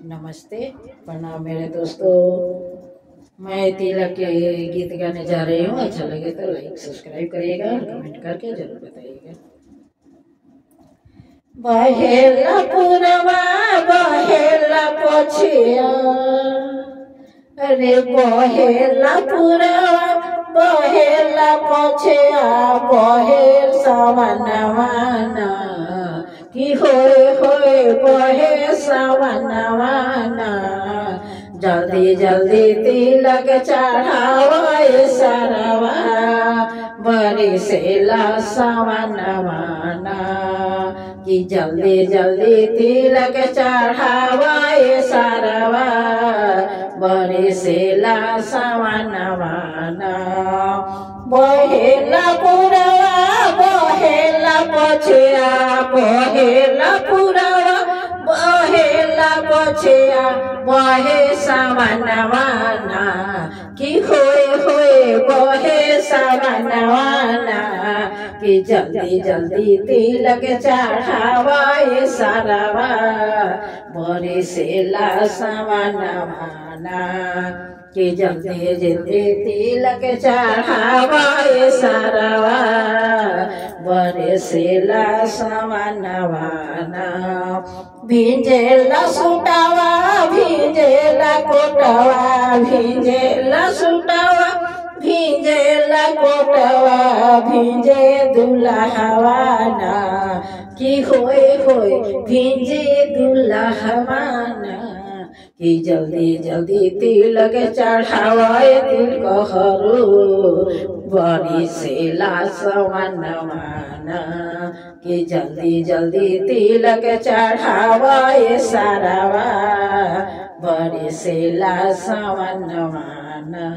नमस्ते, प्रणाम मेरे दोस्तों। मैं तिलक के गीत गाने जा रही हूँ। अच्छा लगे तो लाइक सब्सक्राइब करिएगा और कमेंट करके जरूर बताइएगा। बहेला पुरवा बहेला पोछिया, अरे बहेला पुरवा बहेला पोछिया, बहेल सावनवाना कि होए होए बहे सावनवाना। जल्दी जल्दी तिलक चढ़ावे सरवा, बरिसेला सावनवाना कि जल्दी जल्दी तिलक चढ़ावे सरवा, बरिसेला सावनवाना। बहेला पुरवा बहेला पोछिया, बहेला पुरवा बहेला पोछिया, बहे सावनवाना कि होए होए बहे सावनवाना। कि जल्दी जल्दी तिलक चढ़ावे सरवा, बरिसेला सावनवाना कि जल्दी जल्दी तिलक चढ़ावे सरवा, बरिसेला सावनवाना। भिंजेला सुटावा भिंजेला कोटवा, भिंजेला सुटावा भिंजेला कोटवा, भिंजे दुल्हवाना कि होए होए भिंजे दुल्हवाना। कि जल्दी जल्दी तिलक चढ़ावे तिलकहरू, बरिसेला सावनवाना कि जल्दी जल्दी तिलक चढ़ावे सरवा, बरिसेला सावनवाना।